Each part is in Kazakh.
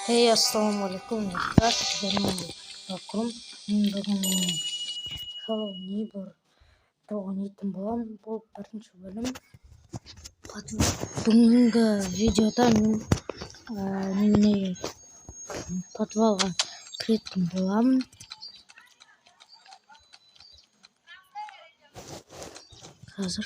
Assalamualaikum warahmatullahi Бүгін Hello Neighbor ойнайтын боламын. Бұл бірінші бөлім. Бүгінгі видеода мен подвалға кіретін боламын. Қазір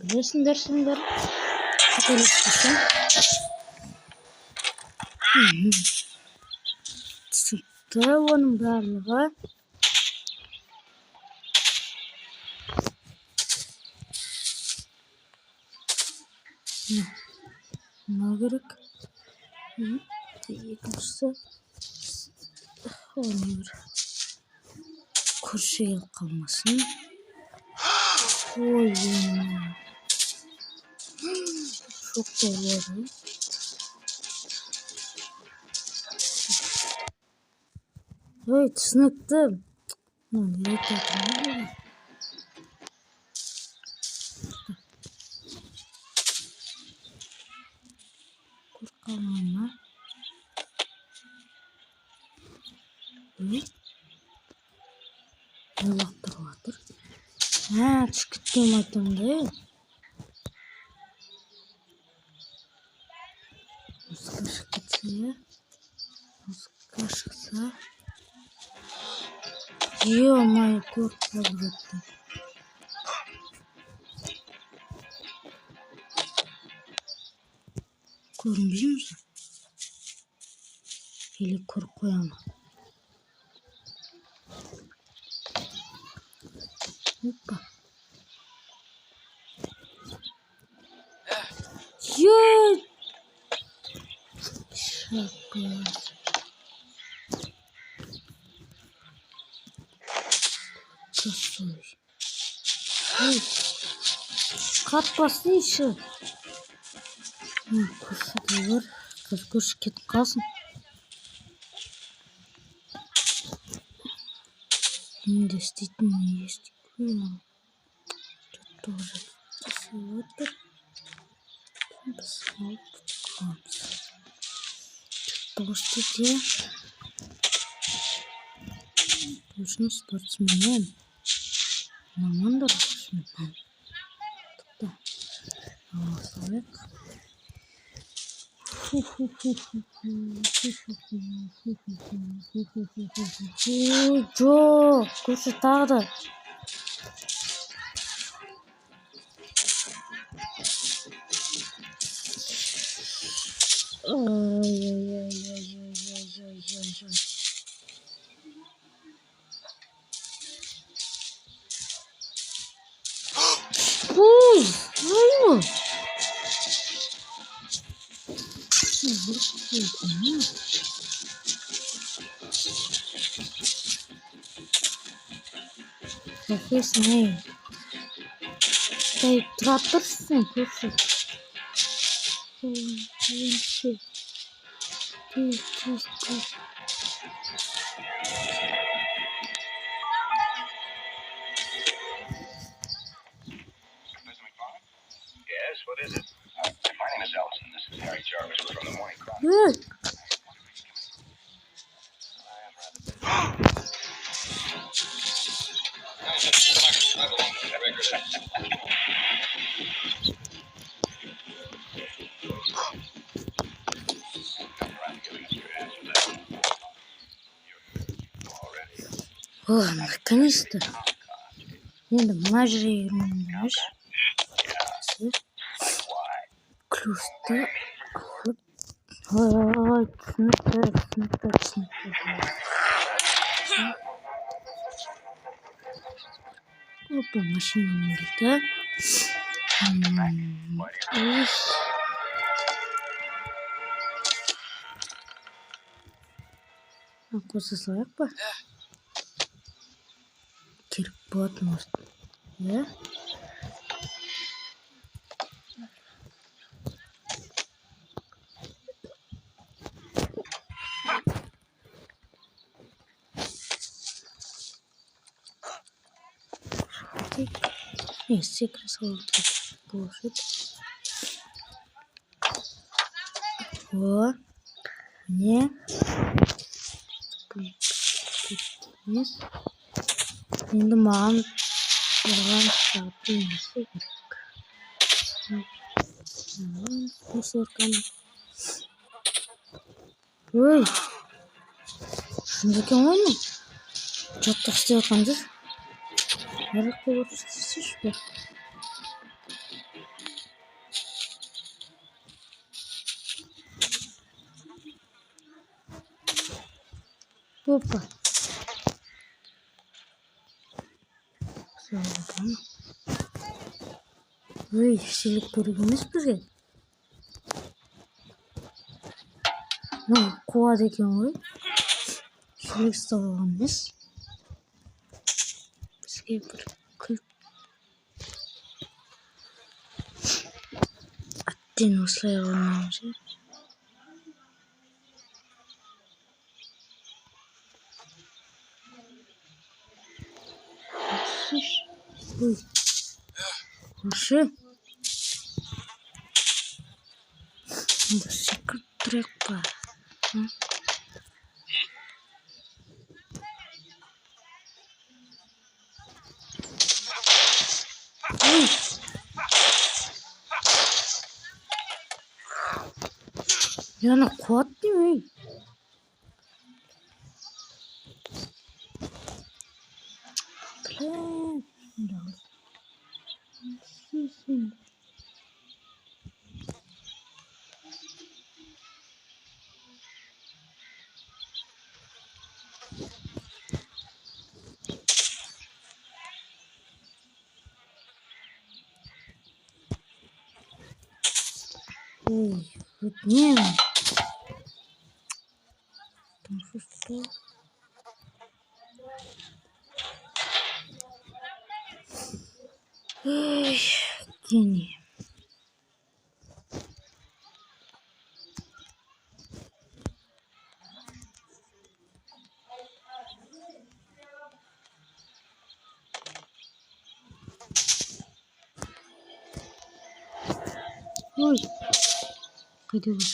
білесіңдер сендер қателеспесем түсінікті оның барлығы. Мынау керек. Екіншісі оны бір көрші келіп қалмасын. Ой, çok doğru. Evet, sınıktım. Ne yapayım? Korkalım. Ne baktırıyordur? Ha, çıkıttım adım değil. Nasıl çıkıtıyor? Nasıl çıksa? Ё-моё, korkmadım. Көрінбей musun? Или көріп қоямын. Опа. Ё! Шапка. Косой. Ой. Қатпасын еще. Көрші де бар. Көрші кетіп қалсын. Енді істейтін не істейді? Тоже отыр. Біз алып тұтқамыз. Потому что где? Точно спортсмен. Мамандар үшін. Тұқта. Аласылайық. Ой, жоқ. Көрші тағы да. Ой, ой. Профессия не. Ты трапперсың, көрші. Ой, Yes, what is it? My name is Ellison. This is Harry Jarvis. We're from the Morning Chronicle. О, наконец-то. Енді мына жерге кірмейміз. Клюшты алып. Ой, түсінікті. Опа, машинаның келді. Қоса салайық па? Керек болады, может. Ja? Не, секрет салаты. Bullshit. О, не. Емес. Енді маған тұрған саты несі керек. Мусорканы. Ой, шында екен ғой мен. Жаттық істеп жатқан жүр. Арық болып істесейші бе. Опа. Салатаны. Ой, шелек керек емес бізге. Қуады екен ғой. Шелек салған емес. Бізге бір күл. Аттен осылай қоймамыз. Ой. Осы. Бұл секрет трек па. Ой. Яна қуат деймей. Ой, өтінем. Что? Ой, гений. Ой, қайда бар?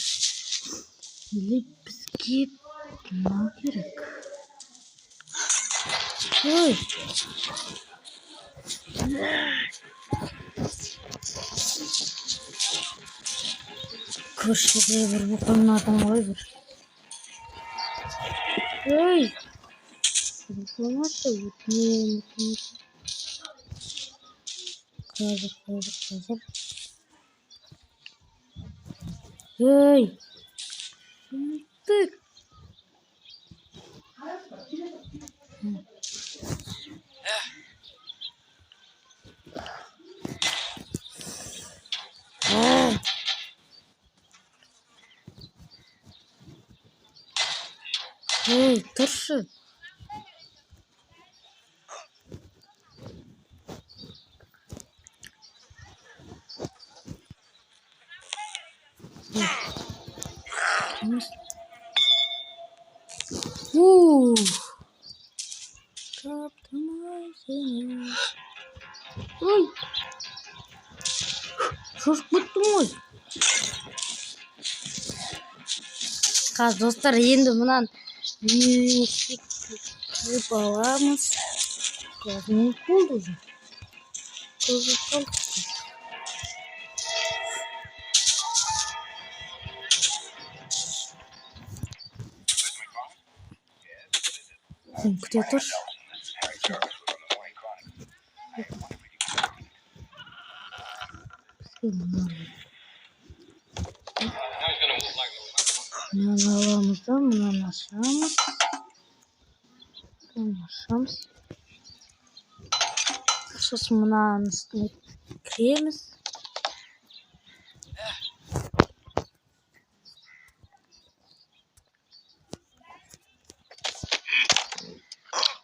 Или бізге мынау керек. Ой. Көршіде бір бұқылмадым ғой бір. Ой. Бұқылмады өтінем. Қазір. Ой. Шындық. Ой, тұршы. Таптым сені. Ой. Шошып кеттім ғой. Қазір достар, енді мұнан кіріп аламыз. Не болды уже? Тоже қалдық. Күте тұршы. Мынаны аламыз да, мынаны ашамыз. Ашамыз. Сосын мынаның үстіне кіреміз.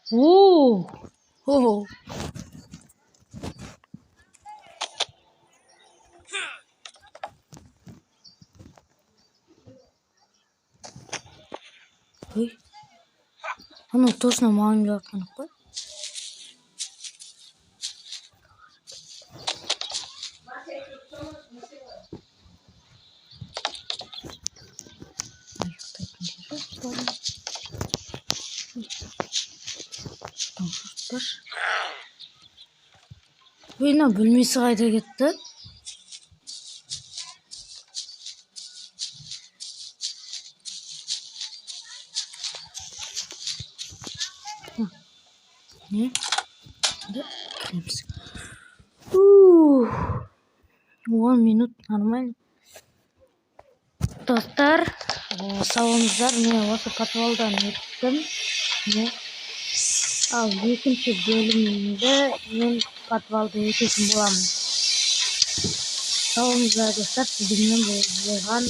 О! Ой. Анау точно маған келіп жатқан қой. Tamam. Bu yine bölmesi kayda gitti. Ne? 10 minut normal. Dostlar, sağolыңыздар. Мен осы подвалдан өттім. Ал екінші бөлімінде мен подвалды өтетін боламын. Сау болыңыздар достар, сіздермен болған.